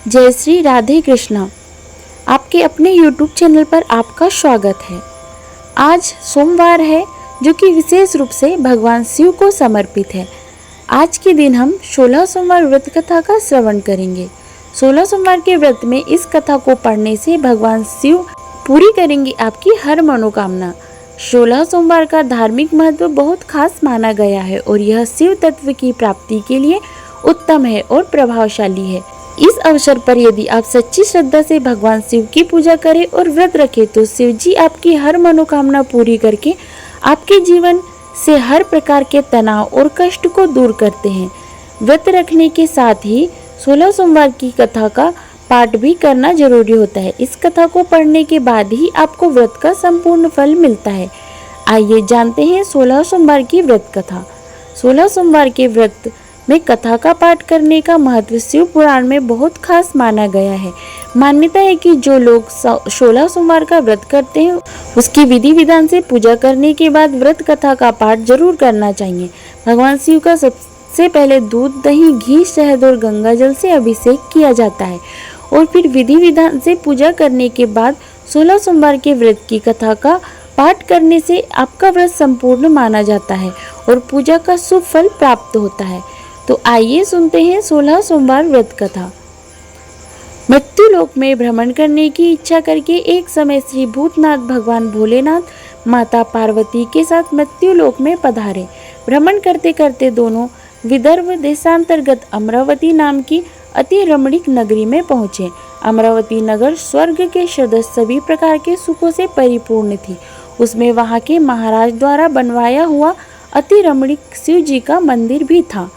जय श्री राधे कृष्णा। आपके अपने YouTube चैनल पर आपका स्वागत है। आज सोमवार है जो कि विशेष रूप से भगवान शिव को समर्पित है। आज के दिन हम 16 सोमवार व्रत कथा का श्रवण करेंगे। 16 सोमवार के व्रत में इस कथा को पढ़ने से भगवान शिव पूरी करेंगे आपकी हर मनोकामना। 16 सोमवार का धार्मिक महत्व बहुत खास माना गया है और यह शिव तत्व की प्राप्ति के लिए उत्तम है और प्रभावशाली है। इस अवसर पर यदि आप सच्ची श्रद्धा से भगवान शिव की पूजा करें और व्रत रखें तो शिव जी आपकी हर मनोकामना पूरी करके आपके जीवन से हर प्रकार के तनाव और कष्ट को दूर करते हैं। व्रत रखने के साथ ही 16 सोमवार की कथा का पाठ भी करना जरूरी होता है। इस कथा को पढ़ने के बाद ही आपको व्रत का संपूर्ण फल मिलता है। आइए जानते हैं 16 सोमवार की व्रत कथा। 16 सोमवार के व्रत में कथा का पाठ करने का महत्व शिव पुराण में बहुत खास माना गया है। मान्यता है कि जो लोग 16 सोमवार का व्रत करते हैं उसकी विधि विधान से पूजा करने के बाद व्रत कथा का पाठ जरूर करना चाहिए। भगवान शिव का सबसे पहले दूध, दही, घी, शहद और गंगा जल से अभिषेक किया जाता है और फिर विधि विधान से पूजा करने के बाद 16 सोमवार के व्रत की कथा का पाठ करने से आपका व्रत संपूर्ण माना जाता है और पूजा का शुभ फल प्राप्त होता है। तो आइए सुनते हैं 16 सोमवार व्रत कथा। मृत्यु लोक में भ्रमण करने की इच्छा करके एक समय श्री भूतनाथ भगवान भोलेनाथ माता पार्वती के साथ मृत्यु लोक में पधारे। भ्रमण करते करते दोनों विदर्भ देशांतर्गत अमरावती नाम की अति रमणीक नगरी में पहुँचे। अमरावती नगर स्वर्ग के सदृश सभी प्रकार के सुखों से परिपूर्ण थी। उसमें वहाँ के महाराज द्वारा बनवाया हुआ अति रमणीक शिव जी का मंदिर भी था।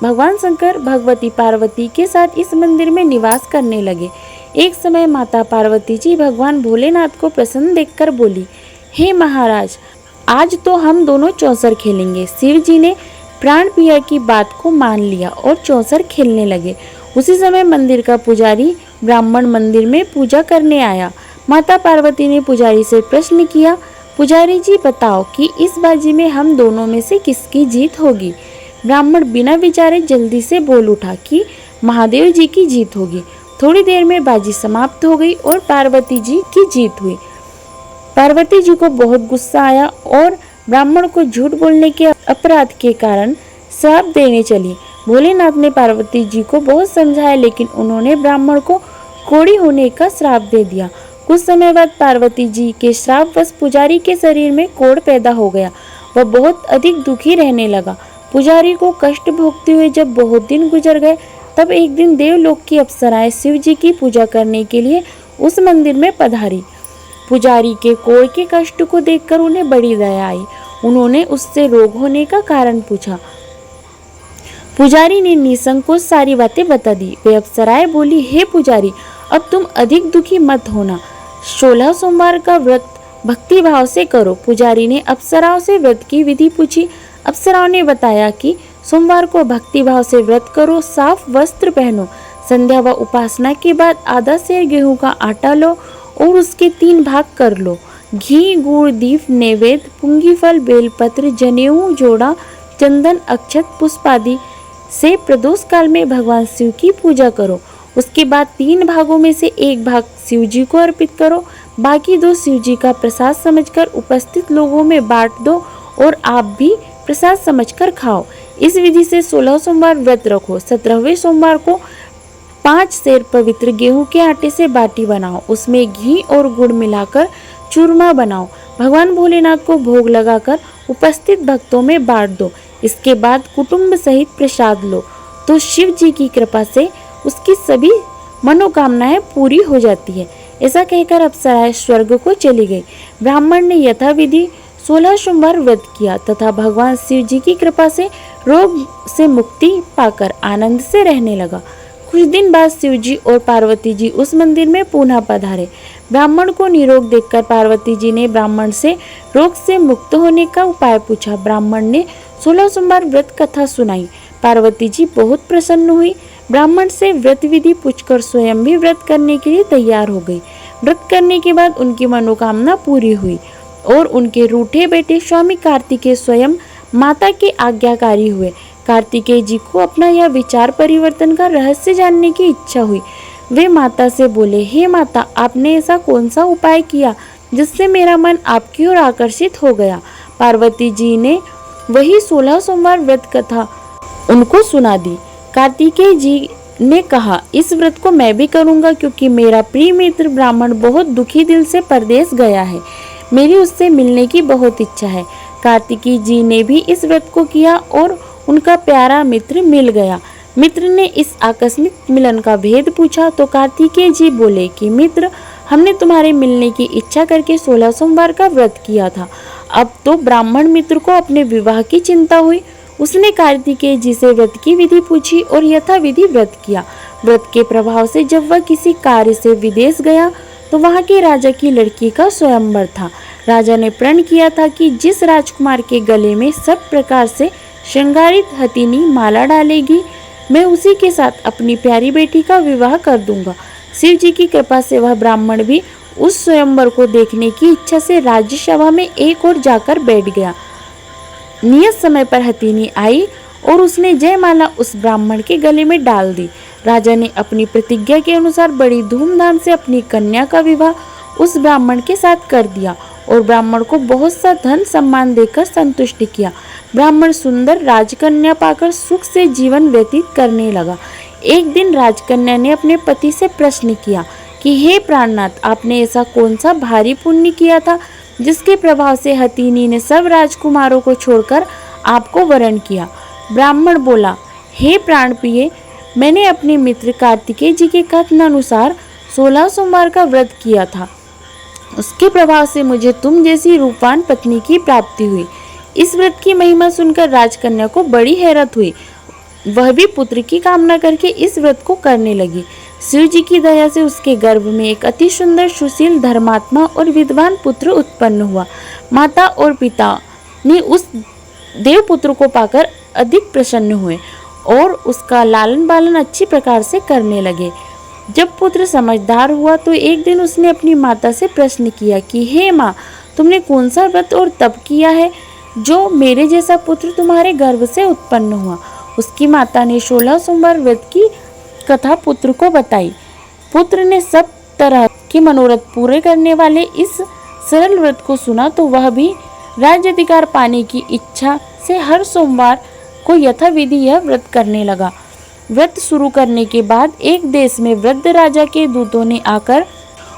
भगवान शंकर भगवती पार्वती के साथ इस मंदिर में निवास करने लगे। एक समय माता पार्वती जी भगवान भोलेनाथ को प्रसन्न देखकर बोली, हे महाराज, आज तो हम दोनों चौसर खेलेंगे। शिव जी ने प्राण प्रिया की बात को मान लिया और चौसर खेलने लगे। उसी समय मंदिर का पुजारी ब्राह्मण मंदिर में पूजा करने आया। माता पार्वती ने पुजारी से प्रश्न किया, पुजारी जी बताओ कि इस बाजी में हम दोनों में से किसकी जीत होगी। ब्राह्मण बिना विचारे जल्दी से बोल उठा कि महादेव जी की जीत होगी। थोड़ी देर में बाजी समाप्त हो गई और पार्वती जी की जीत हुई। पार्वती जी को बहुत गुस्सा आया और ब्राह्मण को झूठ बोलने के अपराध के कारण श्राप देने चली। भोलेनाथ ने पार्वती जी को बहुत समझाया लेकिन उन्होंने ब्राह्मण को कोढ़ी होने का श्राप दे दिया। कुछ समय बाद पार्वती जी के श्रापवश पुजारी के शरीर में कोढ़ पैदा हो गया। वह बहुत अधिक दुखी रहने लगा। पुजारी को कष्ट भोगते हुए जब बहुत दिन गुजर गए तब एक दिन देवलोक की अप्सराएं शिव जी की पूजा करने के लिए उस मंदिर में पधारी। पुजारी के कोढ़ के कष्ट को देखकर उन्हें बड़ी दया आई। उन्होंने उससे रोग होने का कारण पूछा। पुजारी ने निसंकोच सारी बातें बता दी। वे अप्सराएं बोली, हे पुजारी, अब तुम अधिक दुखी मत होना। 16 सोमवार का व्रत भक्ति भाव से करो। पुजारी ने अप्सराओं से व्रत की विधि पूछी। अप्सराओं ने बताया कि सोमवार को भक्ति भाव से व्रत करो, साफ वस्त्र पहनो, संध्या व उपासना के बाद आधा सेर गेहूं का आटा लो और उसके 3 भाग कर लो। घी, गुड़, दीप, नैवेद्य, पुंगी फल, बेलपत्र, जनेऊ, जोड़ा, चंदन, अक्षत, पुष्प आदि से प्रदोष काल में भगवान शिव की पूजा करो। उसके बाद 3 भागों में से 1 भाग शिव जी को अर्पित करो। बाकी 2 शिव जी का प्रसाद समझकर उपस्थित लोगों में बांट दो और आप भी प्रसाद समझकर खाओ। इस विधि से 16 सोमवार व्रत रखो। 17वें सोमवार को 5 सेर पवित्र गेहूं के आटे से बाटी बनाओ। उसमें घी और गुड़ मिलाकर चूरमा बनाओ। भगवान भोलेनाथ को भोग लगाकर उपस्थित भक्तों में बांट दो। इसके बाद कुटुंब सहित प्रसाद लो तो शिव जी की कृपा से उसकी सभी मनोकामनाएं पूरी हो जाती है। ऐसा कहकर अप्सराएं स्वर्ग को चली गई। ब्राह्मण ने यथाविधि 16 सोमवार व्रत किया तथा भगवान शिव जी की कृपा से रोग से मुक्ति पाकर आनंद से रहने लगा। कुछ दिन बाद शिव जी और पार्वती जी उस मंदिर में पुनः पधारे। ब्राह्मण को निरोग देखकर पार्वती जी ने ब्राह्मण से रोग से मुक्त होने का उपाय पूछा। ब्राह्मण ने 16 सोमवार व्रत कथा सुनाई। पार्वती जी बहुत प्रसन्न हुई। ब्राह्मण से व्रत विधि पूछकर स्वयं भी व्रत करने के लिए तैयार हो गई। व्रत करने के बाद उनकी मनोकामना पूरी हुई और उनके रूठे बेटे स्वामी कार्तिकेय स्वयं माता के आज्ञाकारी हुए। कार्तिकेय जी को अपना यह विचार परिवर्तन का रहस्य जानने की इच्छा हुई। वे माता से बोले, हे माता, आपने ऐसा कौन सा उपाय किया जिससे मेरा मन आपकी ओर आकर्षित हो गया। पार्वती जी ने वही 16 सोमवार व्रत कथा उनको सुना दी। कार्तिकेय जी ने कहा, इस व्रत को मैं भी करूंगा क्योंकि मेरा प्रिय मित्र ब्राह्मण बहुत दुखी दिल से परदेश गया है। मेरी उससे मिलने की बहुत इच्छा है। कार्तिकेय जी ने भी इस व्रत को किया और उनका प्यारा मित्र मिल गया। मित्र ने इस आकस्मिक मिलन का भेद पूछा तो कार्तिकेय जी बोले कि मित्र, हमने तुम्हारे मिलने की इच्छा करके 16 सोमवार का व्रत किया था। अब तो ब्राह्मण मित्र को अपने विवाह की चिंता हुई। उसने कार्तिकेय जी से व्रत की विधि पूछी और यथाविधि व्रत किया। व्रत के प्रभाव से जब वह किसी कार्य से विदेश गया तो वहां के राजा की लड़की का स्वयंवर था। राजा ने प्रण किया था कि जिस राजकुमार के गले में सब प्रकार से श्रृंगारित हथिनी माला डालेगी, मैं उसी के साथ अपनी प्यारी बेटी का विवाह कर दूंगा। शिव जी की कृपा से वह ब्राह्मण भी उस स्वयंवर को देखने की इच्छा से राज्यसभा में एक ओर जाकर बैठ गया। नियत समय पर हथिनी आई और उसने जयमाला उस ब्राह्मण के गले में डाल दी। राजा ने अपनी प्रतिज्ञा के अनुसार बड़ी धूमधाम से अपनी कन्या का विवाह उस ब्राह्मण के साथ कर दिया और ब्राह्मण को बहुत सा धन सम्मान देकर संतुष्ट किया। ब्राह्मण सुंदर राजकन्या पाकर सुख से जीवन व्यतीत करने लगा। एक दिन राजकन्या ने अपने पति से प्रश्न किया कि हे प्राणनाथ, आपने ऐसा कौन सा भारी पुण्य किया था जिसके प्रभाव से हथिनी ने सब राजकुमारों को छोड़कर आपको वरण किया। ब्राह्मण बोला, हे प्राण प्रिय, मैंने अपने मित्र कार्तिकेय जी के कथन अनुसार 16 सोमवार का व्रत किया था। उसके प्रभाव से मुझे तुम जैसी रूपवान पत्नी की प्राप्ति हुई। इस व्रत की महिमा सुनकर राजकन्या को बड़ी हैरत हुई। वह भी पुत्र की कामना करके इस व्रत को करने लगी। शिव जी की दया से उसके गर्भ में एक अति सुंदर, सुशील, धर्मात्मा और विद्वान पुत्र उत्पन्न हुआ। माता और पिता ने उस देव पुत्र को पाकर अधिक प्रसन्न हुए और उसका लालन पालन अच्छी प्रकार से करने लगे। जब पुत्र समझदार हुआ तो एक दिन उसने अपनी माता से प्रश्न किया कि हे माँ, तुमने कौन सा व्रत और तप किया है जो मेरे जैसा पुत्र तुम्हारे गर्भ से उत्पन्न हुआ। उसकी माता ने 16 सोमवार व्रत की कथा पुत्र को बताई। पुत्र ने सब तरह के मनोरथ पूरे करने वाले इस सरल व्रत को सुना तो वह भी राज्य अधिकार पाने की इच्छा से हर सोमवार को यथाविधि यह व्रत करने लगा। व्रत शुरू करने के बाद एक देश में वृद्ध राजा के दूतों ने आकर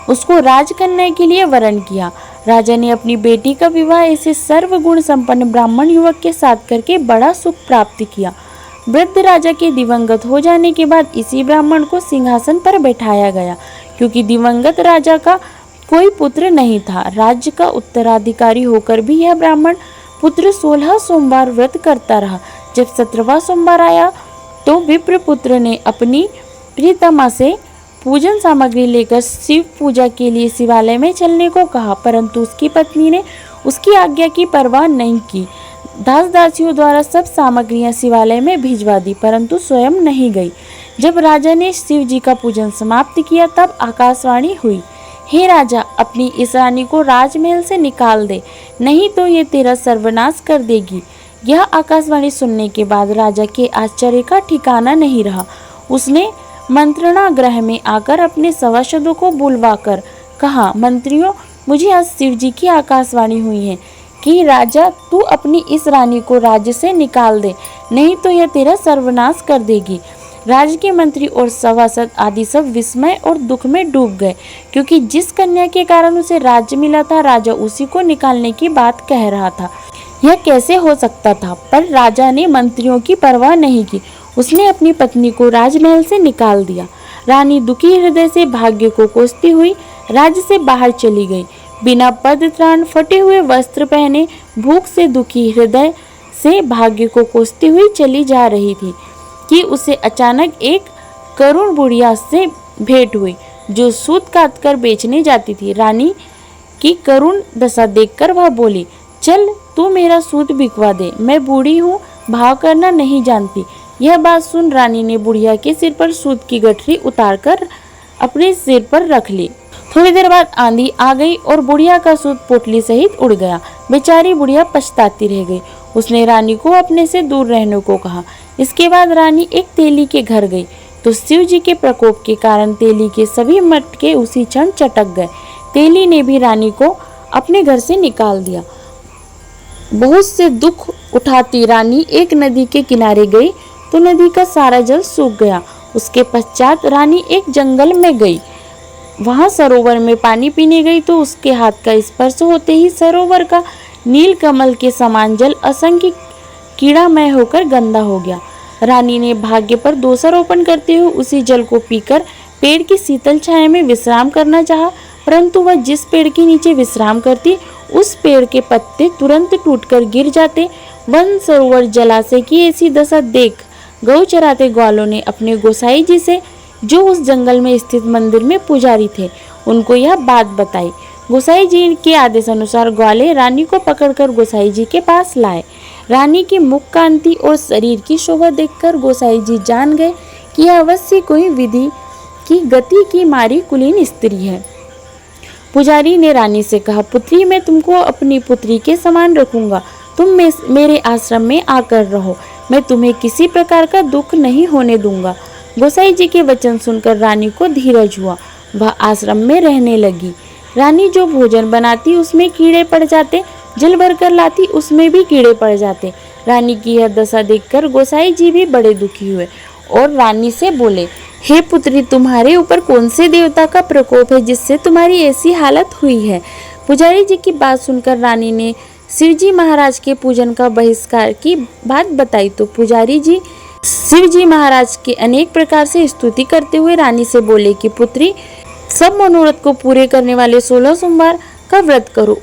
उसको राजकन्या के लिए वरण किया। राजा ने अपनी बेटी का विवाह ऐसे सर्वगुण संपन्न ब्राह्मण युवक के साथ करके बड़ा सुख प्राप्त किया। वृद्ध राजा के दिवंगत हो जाने के बाद इसी ब्राह्मण को सिंहासन पर बैठाया गया। क्योंकि दिवंगत राजा का कोई पुत्र नहीं था, राज्य का उत्तराधिकारी होकर भी यह ब्राह्मण पुत्र 16 सोमवार व्रत करता रहा। जब 17वां सोमवार आया तो विप्र पुत्र ने अपनी प्रियतमा से पूजन सामग्री लेकर शिव पूजा के लिए शिवालय में चलने को कहा, परंतु उसकी पत्नी ने उसकी आज्ञा की परवाह नहीं की। दास दासियों द्वारा सब सामग्रियां शिवालय में भिजवा दी, परंतु स्वयं नहीं गई। जब राजा ने शिव जी का पूजन समाप्त किया तब आकाशवाणी हुई, हे राजा, अपनी इस रानी को राजमहल से निकाल दे, नहीं तो ये तेरा सर्वनाश कर देगी। यह आकाशवाणी सुनने के बाद राजा के आश्चर्य का ठिकाना नहीं रहा। उसने मंत्रणा गृह में आकर अपने सभासदों को बुलवाकर कहा, मंत्रियों, मुझे आज शिव जी की आकाशवाणी हुई है कि राजा, तू अपनी इस रानी को राज्य से निकाल दे, नहीं तो यह तेरा सर्वनाश कर देगी। राज्य के मंत्री और सभासद आदि सब विस्मय और दुख में डूब गए, क्योंकि जिस कन्या के कारण उसे राज्य मिला था राजा उसी को निकालने की बात कह रहा था। यह कैसे हो सकता था? पर राजा ने मंत्रियों की परवाह नहीं की। उसने अपनी पत्नी को राजमहल से निकाल दिया। रानी दुखी हृदय से भाग्य को कोसती हुई राज्य से बाहर चली गई। बिना पद त्राण, फटे हुए वस्त्र पहने, भूख से दुखी हृदय से भाग्य को कोसती हुई चली जा रही थी कि उसे अचानक एक करुण बुढ़िया से भेंट हुई जो सूत काटकर बेचने जाती थी। रानी की करुण दशा देखकर वह बोली, चल तू मेरा सूत बिकवा दे, मैं बूढ़ी हूँ, भाव करना नहीं जानती। यह बात सुन रानी ने बुढ़िया के सिर पर सूत की गठरी उतारकर अपने सिर पर रख ली। थोड़ी देर बाद आंधी आ गई और बुढ़िया का सूत पोटली सहित उड़ गया। बेचारी बुढ़िया पछताती रह गई। उसने रानी को अपने से दूर रहने को कहा। इसके बाद रानी एक तेली के घर गई। तो शिव जी के प्रकोप के कारण तेली के सभी मटके उसी क्षण चटक गए। तेली ने भी रानी को अपने घर से निकाल दिया। बहुत से दुख उठाती रानी एक नदी के किनारे गई तो नदी का सारा जल सूख गया। उसके पश्चात रानी एक जंगल में गई। वहां सरोवर में पानी पीने गई तो उसके हाथ का स्पर्श होते ही सरोवर का नील कमल के समान जल असंख्य कीड़ामय होकर गंदा हो गया। रानी ने भाग्य पर दोषारोपण करते हुए उसी जल को पीकर पेड़ की शीतल छाया में विश्राम करना चाहा, परंतु वह जिस पेड़ के नीचे विश्राम करती उस पेड़ के पत्ते तुरंत टूटकर गिर जाते। वन सरोवर जलाशय की ऐसी दशा देख गौ चराते ग्वालों ने अपने गोसाई जी से, जो उस जंगल में स्थित मंदिर में पुजारी थे, उनको यह बात बताई। गोसाई जी के आदेश अनुसार ग्वाले रानी को पकड़कर गोसाई जी के पास लाए। रानी की मुख कांति और शरीर की शोभा देखकर गोसाई जी जान गए कि यह अवश्य कोई विधि की गति की मारी कुलीन स्त्री है। पुजारी ने रानी से कहा, पुत्री, मैं तुमको अपनी पुत्री के समान रखूंगा। तुम मेरे आश्रम में आकर रहो। मैं तुम्हें किसी प्रकार का दुख नहीं होने दूंगा। गोसाई जी के वचन सुनकर रानी को धीरज हुआ। वह आश्रम में रहने लगी। रानी जो भोजन बनाती उसमें कीड़े पड़ जाते, जल भरकर लाती उसमें भी कीड़े पड़ जाते। रानी की यह दशा देखकर गोसाई जी भी बड़े दुखी हुए और रानी से बोले, हे पुत्री, तुम्हारे ऊपर कौन से देवता का प्रकोप है जिससे तुम्हारी ऐसी हालत हुई है? पुजारी जी की बात सुनकर रानी ने शिवजी महाराज के पूजन का बहिष्कार की बात बताई तो पुजारी जी शिवजी महाराज के अनेक प्रकार से स्तुति करते हुए रानी से बोले कि पुत्री, सब मनोरथ को पूरे करने वाले 16 सोमवार का व्रत करो,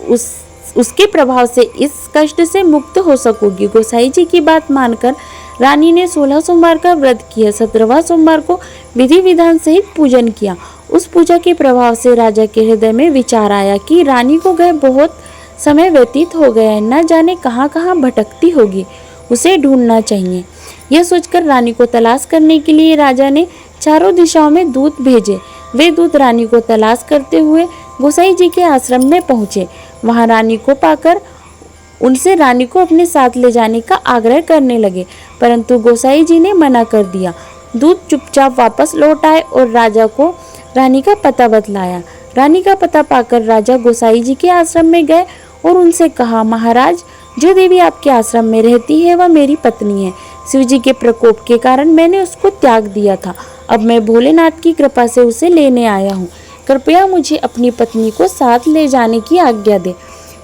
उसके प्रभाव से इस कष्ट से मुक्त हो सकोगी। गोसाई जी की बात मानकर रानी ने 16 सोमवार का व्रत किया। 17वां सोमवार को विधि विधान सहित पूजन किया। उस पूजा के प्रभाव से राजा के हृदय में विचार आया कि रानी को गए बहुत समय व्यतीत हो गया है, न जाने कहाँ कहाँ भटकती होगी, उसे ढूंढना चाहिए। यह सोचकर रानी को तलाश करने के लिए राजा ने चारों दिशाओं में दूत भेजे। वे दूत रानी को तलाश करते हुए गोसाई जी के आश्रम में पहुंचे। वहां रानी को पाकर उनसे रानी को अपने साथ ले जाने का आग्रह करने लगे, परंतु गोसाई जी ने मना कर दिया। दूत चुपचाप वापस लौट आए और राजा को रानी का पता बतलाया। रानी का पता पाकर राजा गोसाई जी के आश्रम में गए और उनसे कहा, महाराज, जो देवी आपके आश्रम में रहती है वह मेरी पत्नी है। शिवजी के प्रकोप के कारण मैंने उसको त्याग दिया था। अब मैं भोलेनाथ की कृपा से उसे लेने आया हूँ। कृपया मुझे अपनी पत्नी को साथ ले जाने की आज्ञा दे।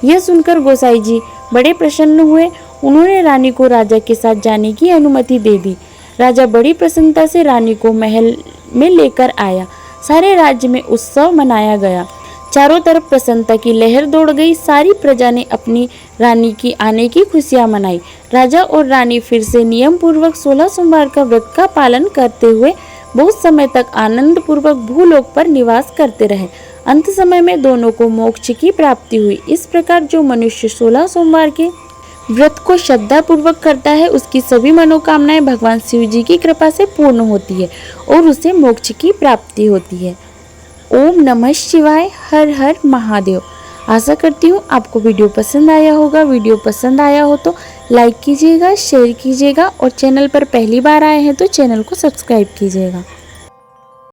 यह सुनकर गोसाई जी बड़े प्रसन्न हुए। उन्होंने रानी को राजा के साथ जाने की अनुमति दे दी। राजा बड़ी प्रसन्नता से रानी को महल में लेकर आया। सारे राज्य में उत्सव मनाया गया। चारों तरफ प्रसन्नता की लहर दौड़ गई। सारी प्रजा ने अपनी रानी की आने की खुशियां मनाई। राजा और रानी फिर से नियम पूर्वक 16 सोमवार का व्रत का पालन करते हुए बहुत समय तक आनंद पूर्वक भूलोक पर निवास करते रहे। अंत समय में दोनों को मोक्ष की प्राप्ति हुई। इस प्रकार जो मनुष्य 16 सोमवार के व्रत को श्रद्धा पूर्वक करता है उसकी सभी मनोकामनाएं भगवान शिव जी की कृपा से पूर्ण होती है और उसे मोक्ष की प्राप्ति होती है। ओम नमः शिवाय। हर हर महादेव। आशा करती हूँ आपको वीडियो पसंद आया होगा। वीडियो पसंद आया हो तो लाइक कीजिएगा, शेयर कीजिएगा और चैनल पर पहली बार आए हैं तो चैनल को सब्सक्राइब कीजिएगा।